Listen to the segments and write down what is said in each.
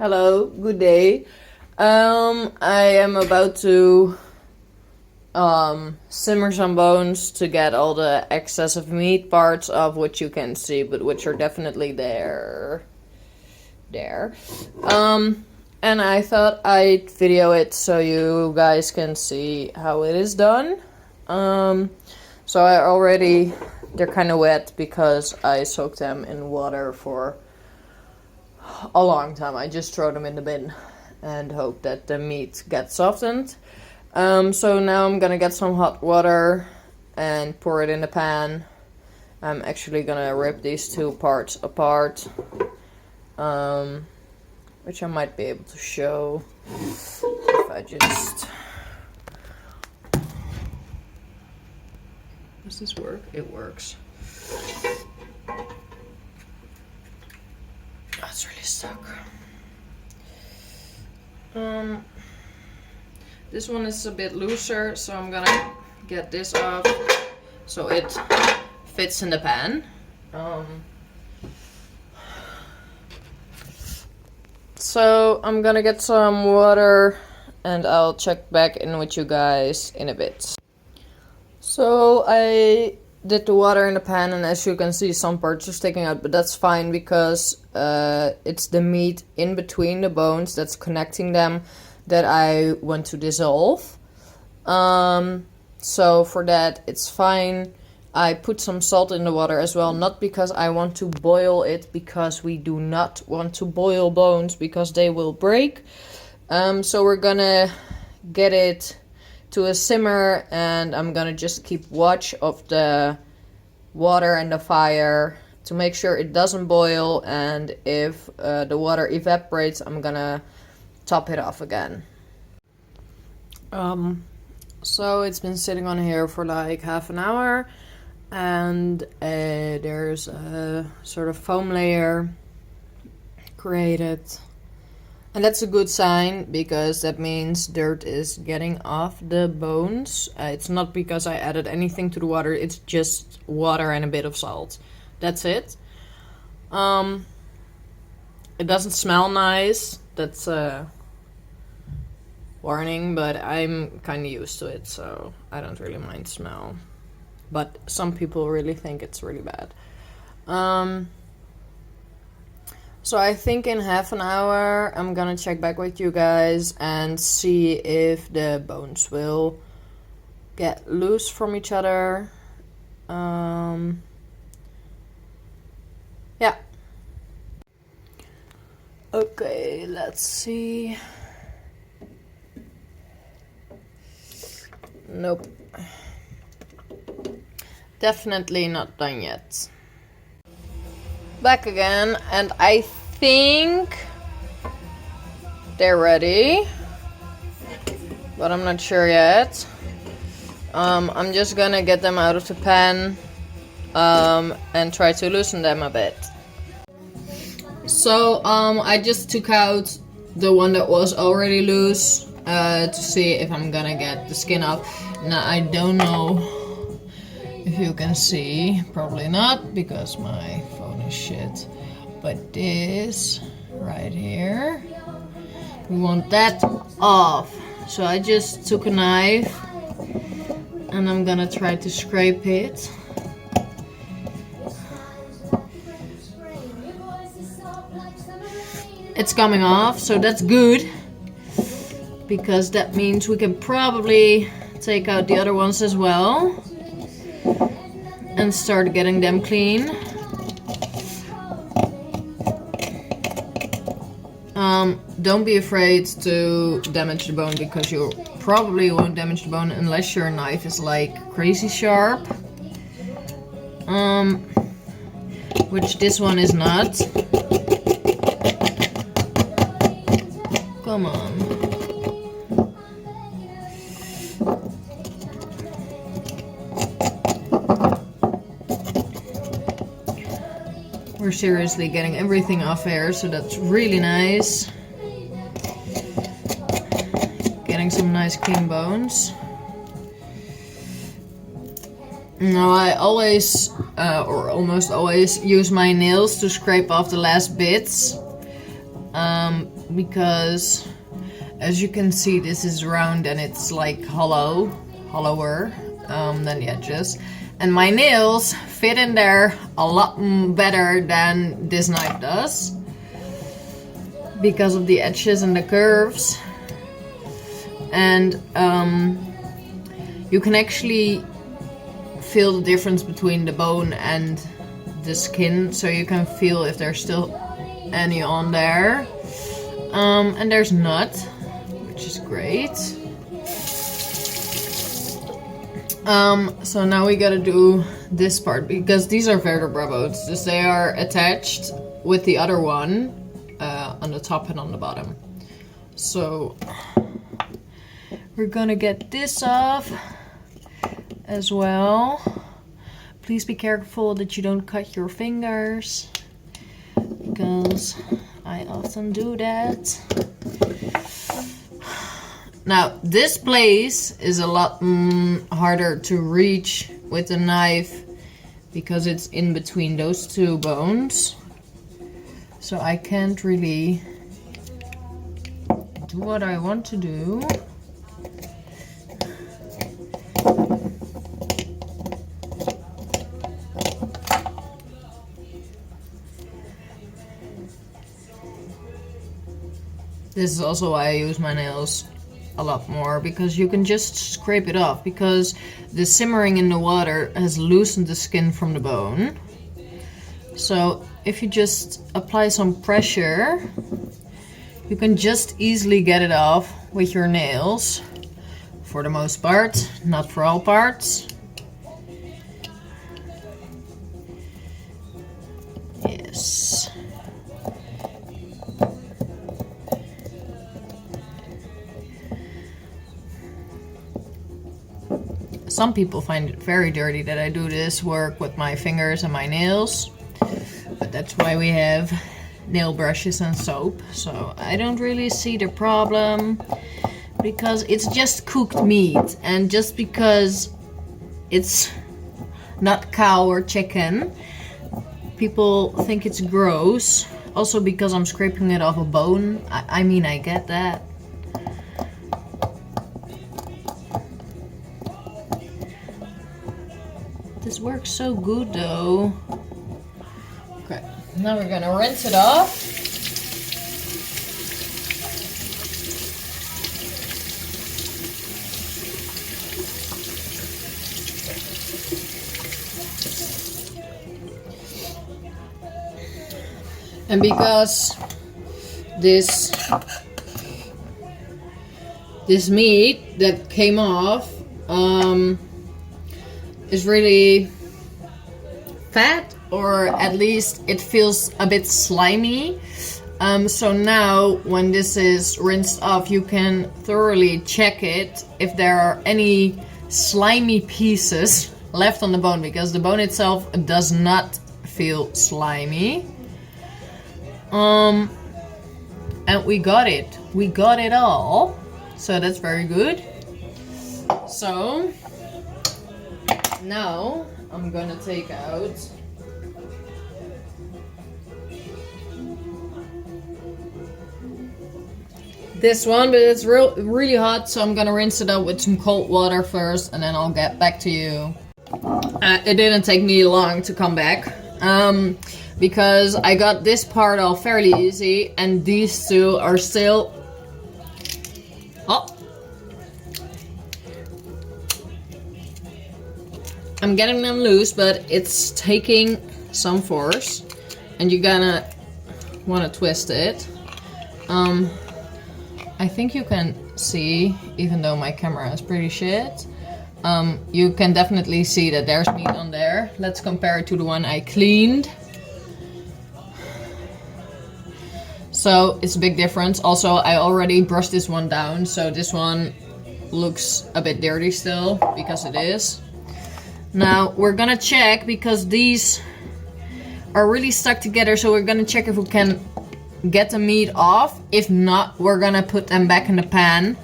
Hello, good day. I am about to simmer some bones to get all the excess of meat parts of which you can see, but which are definitely there. And I thought I'd video it so you guys can see how it is done. So they're kind of wet because I soaked them in water for a long time. I just throw them in the bin and hope that the meat gets softened. So now I'm gonna get some hot water and pour it in the pan. I'm actually gonna rip these two parts apart, which I might be able to show if I just... Does this work? It works. It's really stuck. This one is a bit looser, so I'm gonna get this off so it fits in the pan. So I'm gonna get some water and I'll check back in with you guys in a bit. So I did the water in the pan, and as you can see, some parts are sticking out, but that's fine because it's the meat in between the bones that's connecting them that I want to dissolve. So for that, it's fine. I put some salt in the water as well, not because I want to boil it, because we do not want to boil bones because they will break. So we're gonna get it to a simmer, and I'm gonna just keep watch of the water and the fire to make sure it doesn't boil, and if the water evaporates, I'm gonna top it off again. So it's been sitting on here for like half an hour, and there's a sort of foam layer created. And that's a good sign, because that means dirt is getting off the bones. It's not because I added anything to the water, it's just water and a bit of salt. That's it. It doesn't smell nice, that's a warning, but I'm kind of used to it, so I don't really mind smell. But some people really think it's really bad. So I think in half an hour I'm gonna check back with you guys and see if the bones will get loose from each other. Yeah. Okay, let's see. Nope. Definitely not done yet. Back again, and I think they're ready, but I'm not sure yet. I'm just gonna get them out of the pan and try to loosen them a bit. So I just took out the one that was already loose to see if I'm gonna get the skin off. Now I don't know if you can see, probably not because my phone is shit, but this right here, we want that off. So I just took a knife and I'm gonna try to scrape it. It's coming off, so that's good, because that means we can probably take out the other ones as well and start getting them clean. Don't be afraid to damage the bone, because you probably won't damage the bone unless your knife is like crazy sharp. Which this one is not. Come on. We're seriously getting everything off here, so that's really nice. Getting some nice clean bones. Now I always, or almost always, use my nails to scrape off the last bits. because as you can see, this is round and it's like hollower than the edges. And my nails fit in there a lot better than this knife does because of the edges and the curves. And you can actually feel the difference between the bone and the skin, so you can feel if there's still any on there. And there's not, which is great. So now we gotta do this part, because these are vertebra bones, so they are attached with the other one on the top and on the bottom. So we're gonna get this off as well. Please be careful that you don't cut your fingers, because I often do that. Now this place is a lot harder to reach with a knife because it's in between those two bones. So I can't really do what I want to do. This is also why I use my nails a lot more, because you can just scrape it off, because the simmering in the water has loosened the skin from the bone. So if you just apply some pressure, you can just easily get it off with your nails, for the most part, not for all parts. Yes. Some people find it very dirty that I do this work with my fingers and my nails, but that's why we have nail brushes and soap. So I don't really see the problem, because it's just cooked meat, and just because it's not cow or chicken, people think it's gross. Also because I'm scraping it off a bone. I mean, I get that. This works so good though. Okay, now we're gonna rinse it off. And because this meat that came off is really fat, or at least it feels a bit slimy. So now when this is rinsed off, you can thoroughly check it if there are any slimy pieces left on the bone, because the bone itself does not feel slimy. And we got it all, so that's very good. So now I'm gonna take out this one, but it's really hot, so I'm gonna rinse it out with some cold water first, and then I'll get back to you. It didn't take me long to come back, because I got this part off fairly easy, and these two are still... Oh! I'm getting them loose, but it's taking some force, and you're gonna want to twist it. I think you can see, even though my camera is pretty shit, you can definitely see that there's meat on there. Let's compare it to the one I cleaned. So it's a big difference. Also, I already brushed this one down, so this one looks a bit dirty still, because it is. Now we're gonna check, because these are really stuck together, so we're gonna check if we can get the meat off. If not, we're gonna put them back in the pan.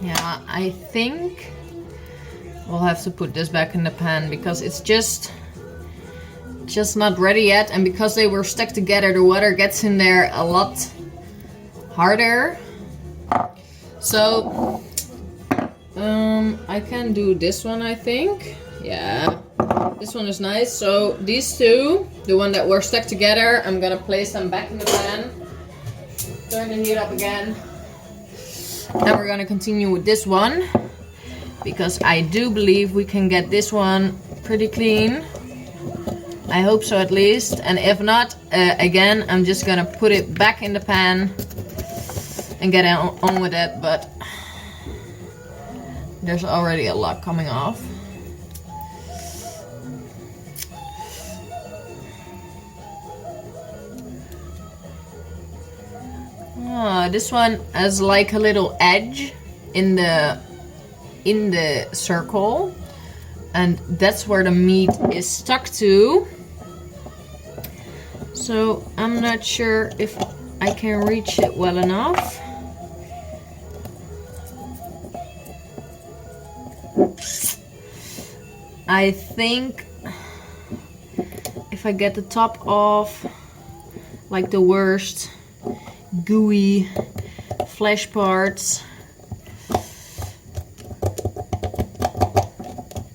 Yeah, I think we'll have to put this back in the pan, because it's just just not ready yet, and because they were stuck together, the water gets in there a lot harder. So I can do this one, I think. Yeah, this one is nice. So these two, the one that were stuck together, I'm gonna place them back in the pan. Turn the heat up again. Now we're gonna continue with this one, because I do believe we can get this one pretty clean. I hope so, at least. And if not, again, I'm just gonna put it back in the pan and get on with it, but there's already a lot coming off. This one has like a little edge in the circle, and that's where the meat is stuck to. So I'm not sure if I can reach it well enough. I think if I get the top off, like the worst gooey flesh parts,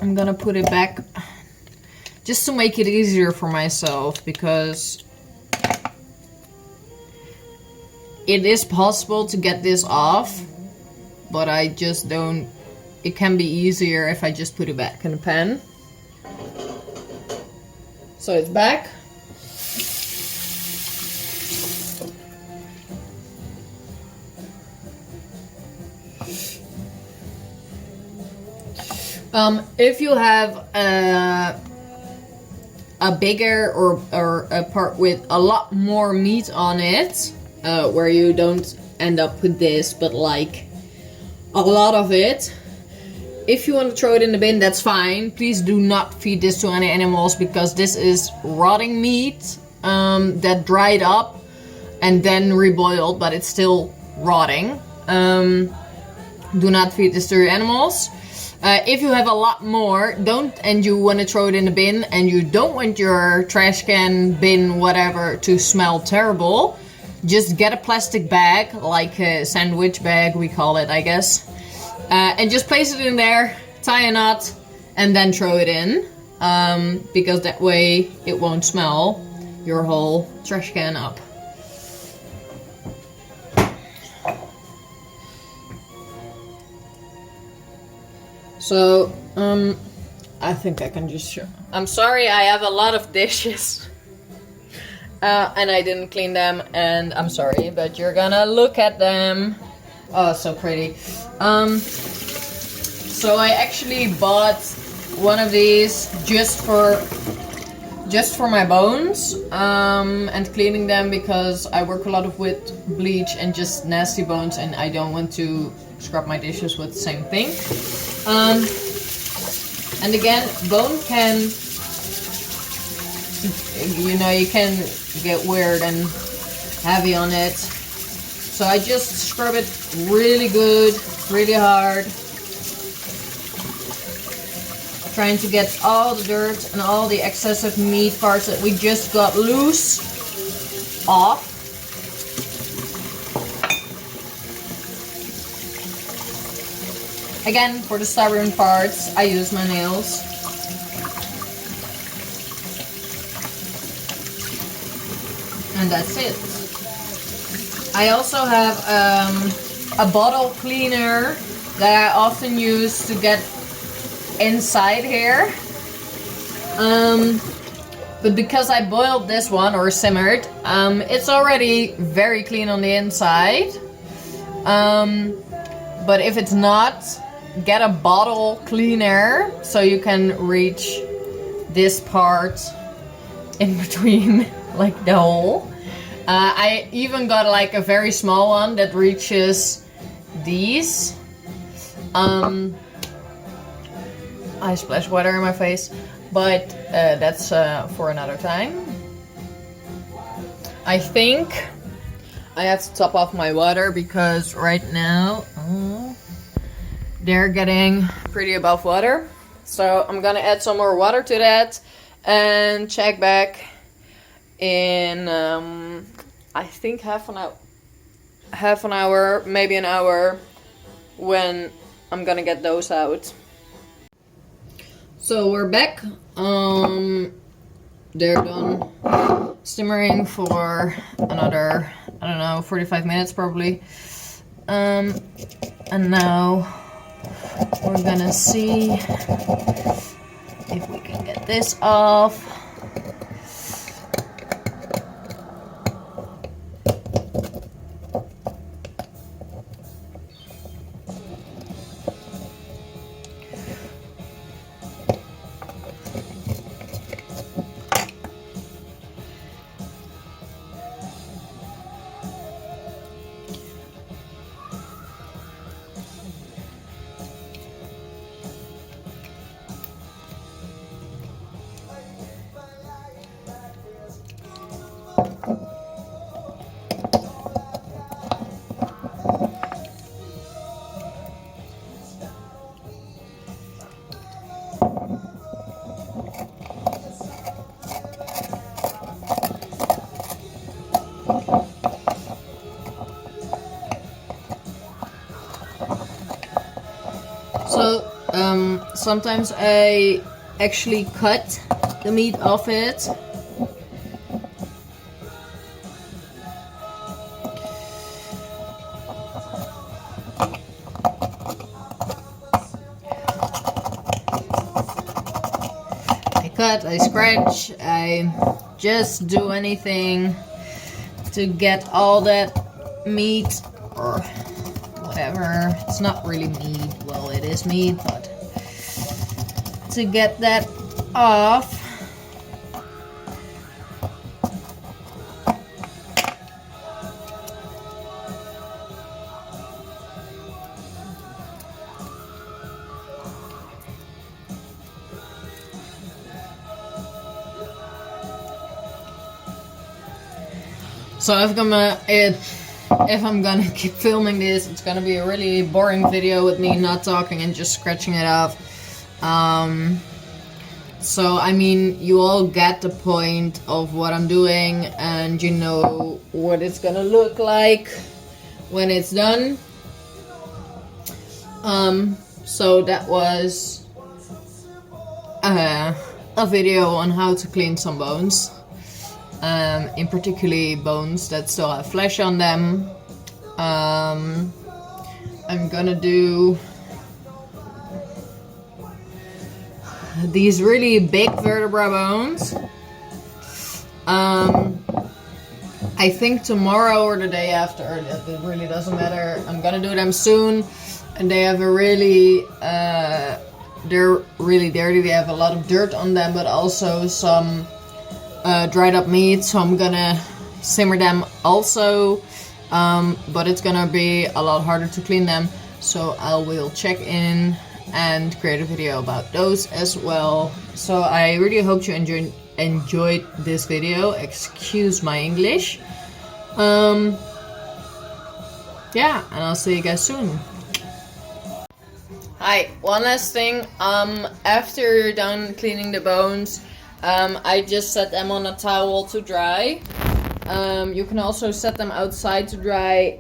I'm gonna put it back just to make it easier for myself, because it is possible to get this off, but I just don't. It can be easier if I just put it back in the pan. So it's back. If you have a bigger or a part with a lot more meat on it, where you don't end up with this, but like a lot of it, if you want to throw it in the bin, that's fine. Please do not feed this to any animals, because this is rotting meat that dried up and then reboiled, but it's still rotting. Do not feed this to your animals. If you have a lot more, and you want to throw it in the bin, and you don't want your trash can, bin, whatever, to smell terrible, just get a plastic bag, like a sandwich bag, we call it, I guess, and just place it in there, tie a knot, and then throw it in, because that way it won't smell your whole trash can up. So, I think I can just show. I'm sorry, I have a lot of dishes. And I didn't clean them, and I'm sorry, but you're gonna look at them. Oh, so pretty. So I actually bought one of these just for my bones, and cleaning them, because I work a lot with bleach and just nasty bones, and I don't want to scrub my dishes with the same thing. And again, bone can, you can get weird and heavy on it. So I just scrub it really good, really hard. Trying to get all the dirt and all the excessive meat parts that we just got loose off. Again, for the stubborn parts, I use my nails. And that's it. I also have a bottle cleaner that I often use to get inside here. But because I boiled this one, or simmered, it's already very clean on the inside. But if it's not, get a bottle cleaner so you can reach this part in between, like the hole. I even got like a very small one that reaches these. I splashed water in my face, but that's for another time. I think I have to top off my water, because right now they're getting pretty above water. So I'm gonna add some more water to that, and check back in I think half an hour, maybe an hour, when I'm gonna get those out. So we're back. They're done simmering for another, I don't know, 45 minutes probably. And now we're gonna see if we can get this off. So sometimes I actually cut the meat off it. I cut, I scratch, I just do anything to get all that meat or whatever. It's not really meat. Well, it is meat, but to get that off. So if I'm gonna keep filming this, it's gonna be a really boring video with me not talking and just scratching it off. So I mean, you all get the point of what I'm doing, and you know what it's gonna look like when it's done. So that was a video on how to clean some bones. In particularly bones that still have flesh on them. I'm gonna do these really big vertebra bones. I think tomorrow or the day after, it really doesn't matter. I'm gonna do them soon, and they have a really, they're really dirty. They have a lot of dirt on them, but also some dried up meat, so I'm gonna simmer them also, but it's gonna be a lot harder to clean them, so I will check in and create a video about those as well. So I really hope you enjoyed this video. Excuse my English. Yeah, and I'll see you guys soon. Hi, one last thing. After you're done cleaning the bones, I just set them on a towel to dry. You can also set them outside to dry,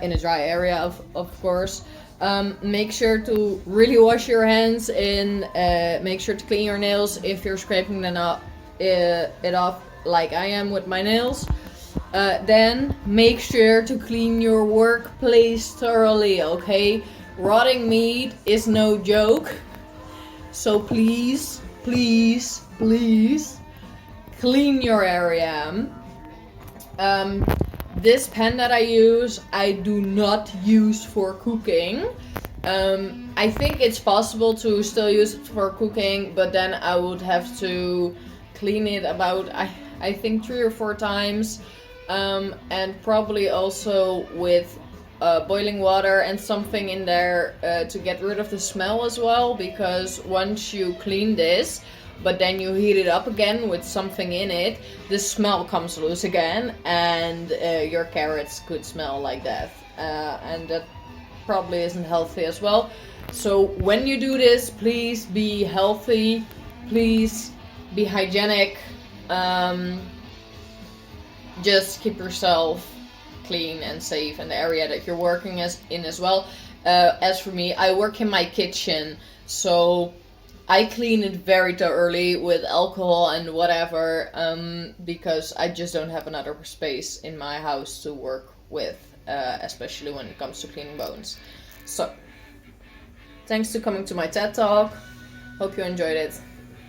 in a dry area, of course. Make sure to really wash your hands and make sure to clean your nails if you're scraping them it off like I am with my nails. Then make sure to clean your workplace thoroughly, okay? Rotting meat is no joke. So please, please, please clean your area. This pan that I use, I do not use for cooking. I think it's possible to still use it for cooking, but then I would have to clean it about, I think 3 or 4 times. And probably also with boiling water and something in there to get rid of the smell as well, because once you clean this, but then you heat it up again with something in it, the smell comes loose again, and your carrots could smell like that. And that probably isn't healthy as well. So when you do this, please be healthy. Please be hygienic. Just keep yourself clean and safe in the area that you're working in as well. As for me, I work in my kitchen, so I clean it very thoroughly with alcohol and whatever, because I just don't have another space in my house to work with, especially when it comes to cleaning bones. So, thanks for coming to my TED Talk. Hope you enjoyed it.